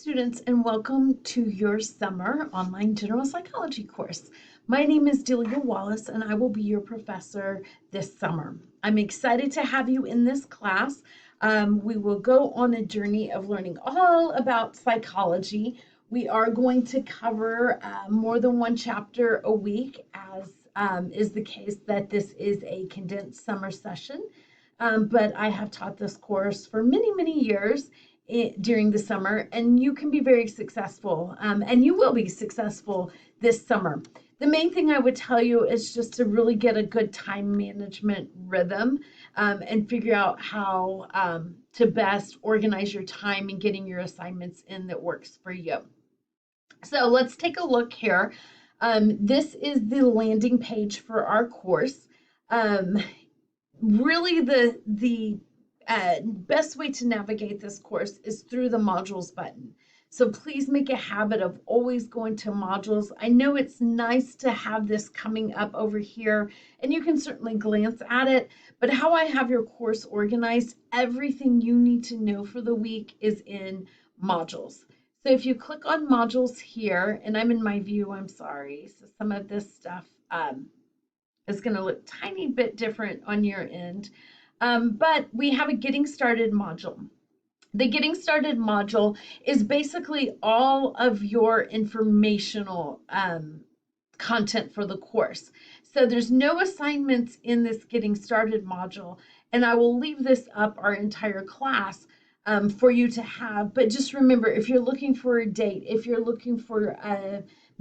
students, and welcome to your summer online general psychology course. My name is Delia Wallace, and I will be your professor this summer. I'm excited to have you in this class. We will go on a journey of learning all about psychology. We are going to cover more than one chapter a week, as is the case that this is a condensed summer session. But I have taught this course for many, many years during the summer, and you can be very successful, and you will be successful this summer. The main thing I would tell you is just to really get a good time management rhythm, and figure out how to best organize your time and getting your assignments in that works for you. So let's take a look here. This is the landing page for our course. Really, the best way to navigate this course is through the modules button. So please make a habit of always going to modules. I know it's nice to have this coming up over here, and you can certainly glance at it, but how I have your course organized, everything you need to know for the week is in modules. So if you click on modules here, and I'm in my view, I'm sorry, so some of this stuff is going to look a tiny bit different on your end. But we have a Getting Started module. The Getting Started module is basically all of your informational content for the course. So there's no assignments in this Getting Started module, and I will leave this up our entire class for you to have. But just remember, if you're looking for a date, if you're looking for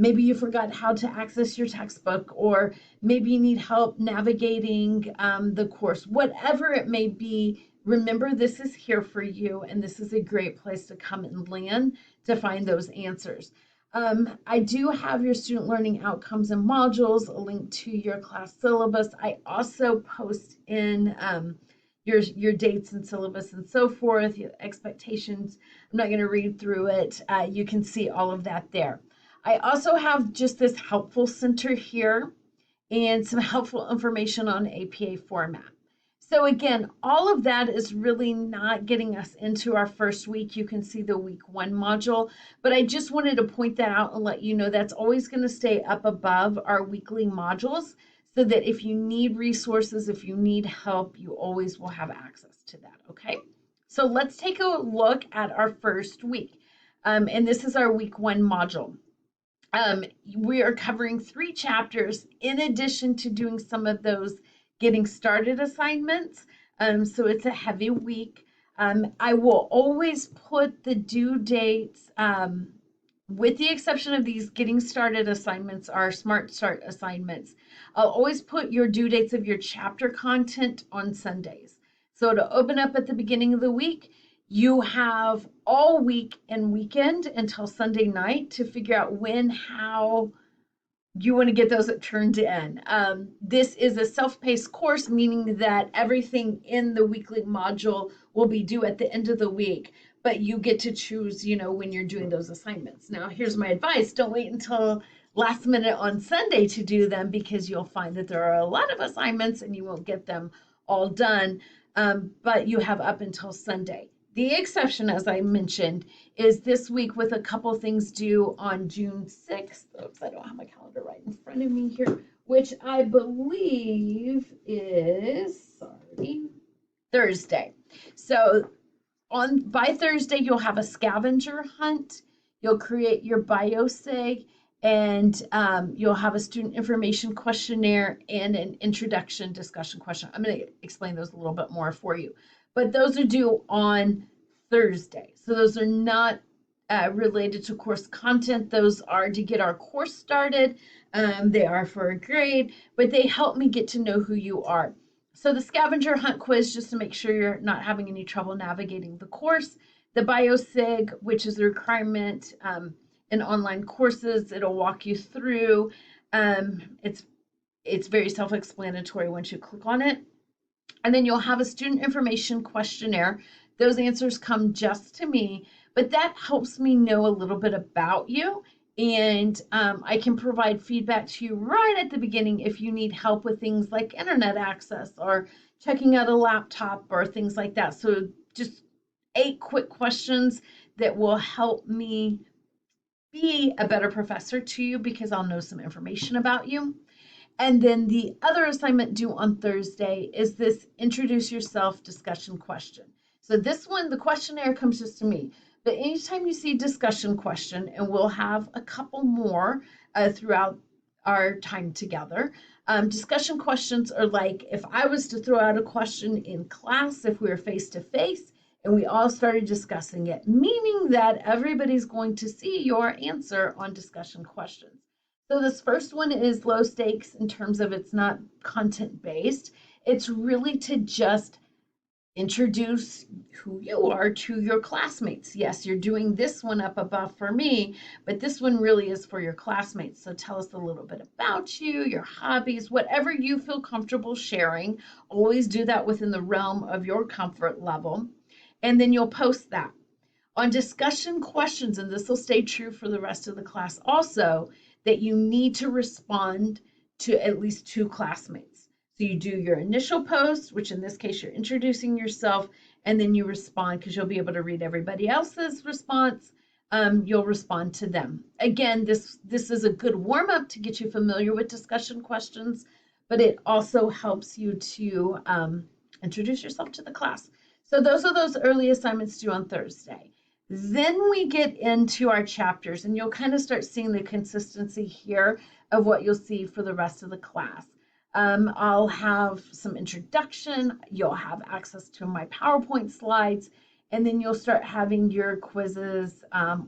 maybe you forgot how to access your textbook, or maybe you need help navigating the course, whatever it may be, remember this is here for you, and this is a great place to come and land to find those answers. I do have your student learning outcomes and modules, a link to your class syllabus. I also post in your dates and syllabus and so forth, your expectations. I'm not going to read through it. You can see all of that there. I also have just this helpful center here and some helpful information on APA format. So again, all of that is really not getting us into our first week. You can see the week 1 module, but I just wanted to point that out and let you know that's always going to stay up above our weekly modules, so that if you need resources, if you need help, you always will have access to that, okay? So let's take a look at our first week. And this is our week 1 module. We are covering 3 chapters in addition to doing some of those getting started assignments. So it's a heavy week. I will always put the due dates, with the exception of these getting started assignments, our Smart Start assignments. I'll always put your due dates of your chapter content on Sundays. So to open up at the beginning of the week, you have all week and weekend until Sunday night to figure out when, how you want to get those turned in. This is a self-paced course, meaning that everything in the weekly module will be due at the end of the week, but you get to choose, when you're doing those assignments. Now, here's my advice. Don't wait until last minute on Sunday to do them, because you'll find that there are a lot of assignments and you won't get them all done, but you have up until Sunday. The exception, as I mentioned, is this week with a couple things due on June 6th. Oops, I don't have my calendar right in front of me here, which I believe is, Thursday. So by Thursday, you'll have a scavenger hunt, you'll create your biosig, and you'll have a student information questionnaire and an introduction discussion question. I'm going to explain those a little bit more for you. But those are due on Thursday. So those are not related to course content. Those are to get our course started. They are for a grade, but they help me get to know who you are. So the scavenger hunt quiz, just to make sure you're not having any trouble navigating the course. The biosig, which is a requirement in online courses. It'll walk you through. It's very self-explanatory once you click on it. And then you'll have a student information questionnaire. Those answers come just to me, but that helps me know a little bit about you. And I can provide feedback to you right at the beginning if you need help with things like internet access or checking out a laptop or things like that. So just 8 quick questions that will help me be a better professor to you because I'll know some information about you. And then the other assignment due on Thursday is this introduce yourself discussion question. So this one, the questionnaire comes just to me. But anytime you see discussion question, and we'll have a couple more throughout our time together, discussion questions are like if I was to throw out a question in class, if we were face to face, and we all started discussing it, meaning that everybody's going to see your answer on discussion questions. So this first one is low stakes in terms of it's not content based. It's really to just introduce who you are to your classmates. Yes, you're doing this one up above for me, but this one really is for your classmates. So tell us a little bit about you, your hobbies, whatever you feel comfortable sharing. Always do that within the realm of your comfort level. And then you'll post that. On discussion questions, and this will stay true for the rest of the class also, that you need to respond to at least 2 classmates. So you do your initial post, which in this case you're introducing yourself, and then you respond because you'll be able to read everybody else's response. You'll respond to them. Again, this is a good warm up to get you familiar with discussion questions, but it also helps you to introduce yourself to the class. So those are those early assignments due on Thursday. Then we get into our chapters, and you'll kind of start seeing the consistency here of what you'll see for the rest of the class. I'll have some introduction, you'll have access to my PowerPoint slides, and then you'll start having your quizzes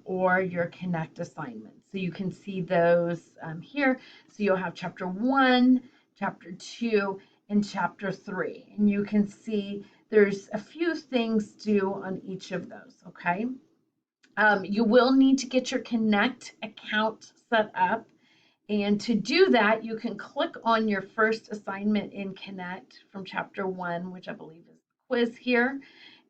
or your Connect assignments. So you can see those here. So you'll have chapter 1, chapter 2, and chapter 3. And you can see there's a few things due on each of those, okay? You will need to get your Connect account set up. And to do that, you can click on your first assignment in Connect from chapter 1, which I believe is the quiz here.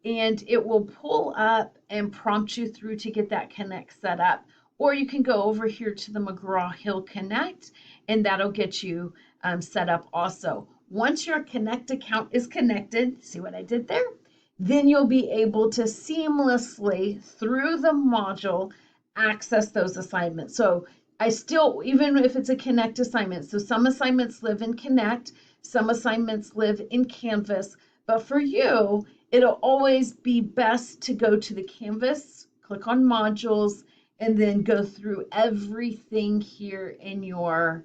And it will pull up and prompt you through to get that Connect set up. Or you can go over here to the McGraw-Hill Connect, and that'll get you set up also. Once your Connect account is connected, see what I did there? Then you'll be able to seamlessly, through the module, access those assignments. So I still, even if it's a Connect assignment, so some assignments live in Connect, some assignments live in Canvas, but for you, it'll always be best to go to the Canvas, click on modules, and then go through everything here in your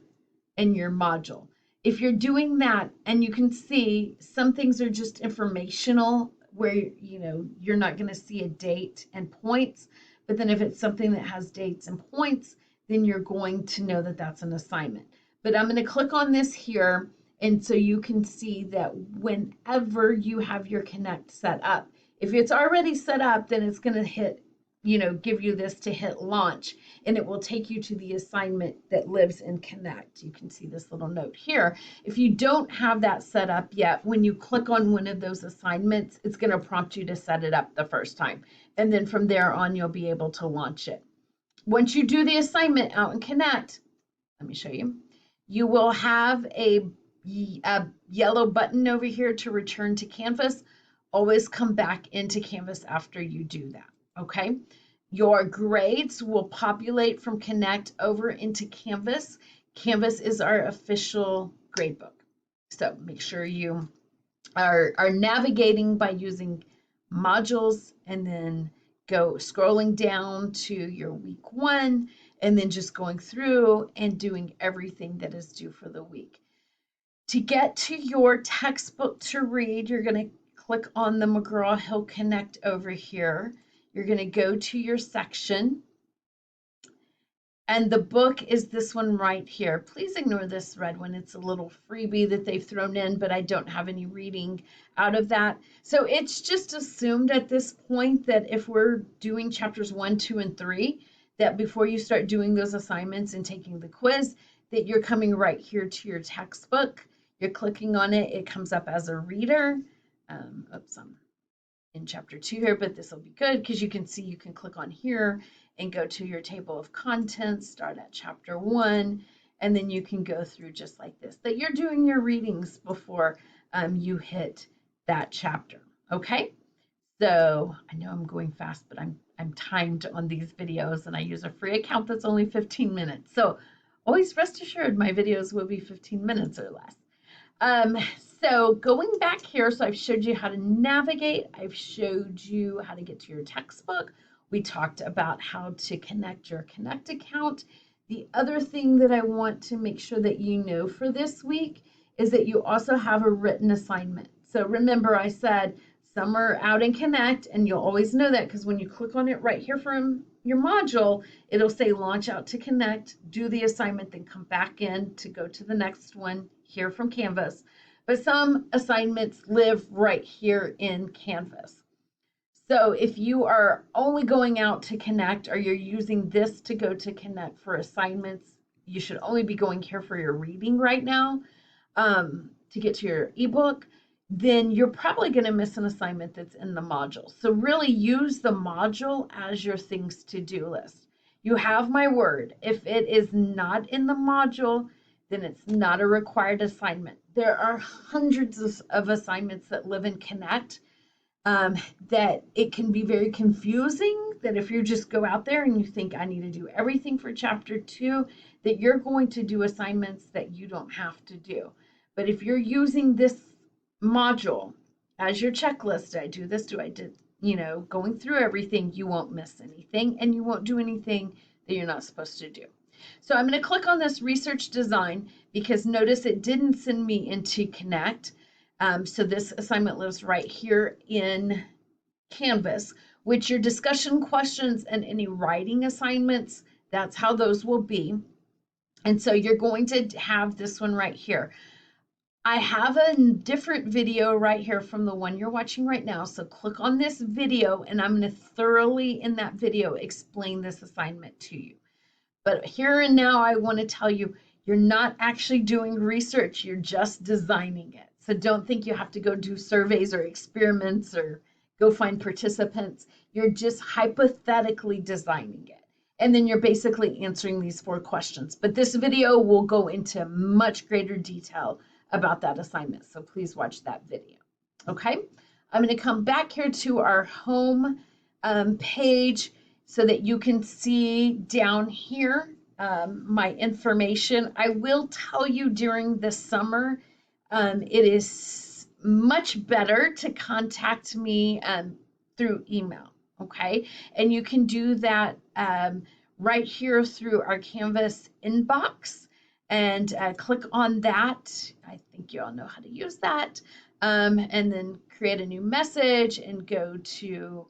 module. If you're doing that, and you can see some things are just informational where you're not going to see a date and points, but then if it's something that has dates and points, then you're going to know that that's an assignment. But I'm going to click on this here, and so you can see that whenever you have your Connect set up, if it's already set up, then it's going to hit, give you this to hit launch, and it will take you to the assignment that lives in Connect. You can see this little note here. If you don't have that set up yet, when you click on one of those assignments, it's going to prompt you to set it up the first time. And then from there on, you'll be able to launch it. Once you do the assignment out in Connect, let me show you, you will have a yellow button over here to return to Canvas. Always come back into Canvas after you do that, okay? Your grades will populate from Connect over into Canvas. Canvas is our official gradebook. So make sure you are navigating by using modules and then go scrolling down to your week 1 and then just going through and doing everything that is due for the week. To get to your textbook to read, you're going to click on the McGraw-Hill Connect over here. You're going to go to your section, and the book is this one right here. Please ignore this red one. It's a little freebie that they've thrown in, but I don't have any reading out of that. So it's just assumed at this point that if we're doing chapters 1, 2, and 3, that before you start doing those assignments and taking the quiz, that you're coming right here to your textbook. You're clicking on it. It comes up as a reader. Oops, I'm in chapter 2 here, but this will be good because you can see you can click on here and go to your table of contents, start at chapter 1, and then you can go through just like this, that you're doing your readings before you hit that chapter, okay? So I know I'm going fast, but I'm I'm timed on these videos and I use a free account that's only 15 minutes. So always rest assured my videos will be 15 minutes or less. Um, so going back here, so I've showed you how to navigate. I've showed you how to get to your textbook. We talked about how to connect your Connect account. The other thing that I want to make sure that you know for this week is that you also have a written assignment. So remember I said some are out in Connect, and you'll always know that because when you click on it right here from your module, it'll say launch out to Connect, do the assignment, then come back in to go to the next one here from Canvas. But some assignments live right here in Canvas. So if you are only going out to Connect or you're using this to go to Connect for assignments, you should only be going here for your reading right now to get to your ebook. Then you're probably going to miss an assignment that's in the module. So really use the module as your things to do list. You have my word. If it is not in the module, then it's not a required assignment. There are hundreds of assignments that live in Connect that it can be very confusing, that if you just go out there and you think I need to do everything for chapter 2, that you're going to do assignments that you don't have to do. But if you're using this module as your checklist, I do this, going through everything, you won't miss anything and you won't do anything that you're not supposed to do. So I'm going to click on this research design because notice it didn't send me into Connect. So this assignment lives right here in Canvas, which your discussion questions and any writing assignments, that's how those will be. And so you're going to have this one right here. I have a different video right here from the one you're watching right now. So click on this video and I'm going to thoroughly in that video explain this assignment to you. But here and now, I want to tell you, you're not actually doing research, you're just designing it. So don't think you have to go do surveys or experiments or go find participants. You're just hypothetically designing it. And then you're basically answering these 4 questions. But this video will go into much greater detail about that assignment. So please watch that video. Okay, I'm going to come back here to our home page so that you can see down here my information. I will tell you during the summer, it is much better to contact me through email, okay? And you can do that right here through our Canvas inbox and click on that. I think you all know how to use that. And then create a new message and go to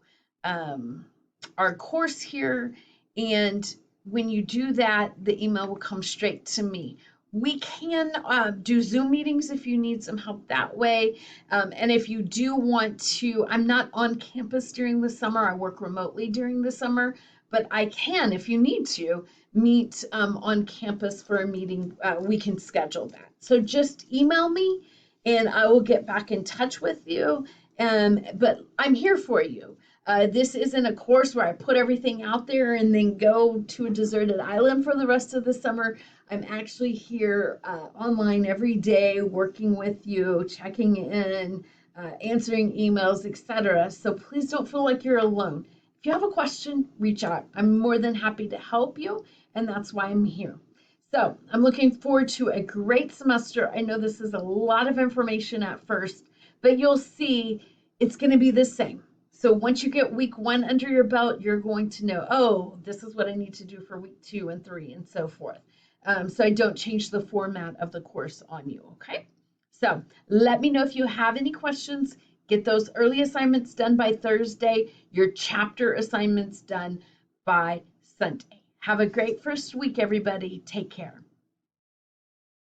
our course here, and when you do that, the email will come straight to me. We can do Zoom meetings if you need some help that way. And if you do want to, I'm not on campus during the summer, I work remotely during the summer, but I can, if you need to, meet on campus for a meeting. We can schedule that. So just email me and I will get back in touch with you. But I'm here for you. This isn't a course where I put everything out there and then go to a deserted island for the rest of the summer. I'm actually here online every day, working with you, checking in, answering emails, etc. So please don't feel like you're alone. If you have a question, reach out. I'm more than happy to help you, and that's why I'm here. So I'm looking forward to a great semester. I know this is a lot of information at first, but you'll see it's going to be the same. So once you get week 1 under your belt, you're going to know, oh, this is what I need to do for week 2 and 3 and so forth. So I don't change the format of the course on you, okay? So let me know if you have any questions. Get those early assignments done by Thursday, your chapter assignments done by Sunday. Have a great first week, everybody. Take care.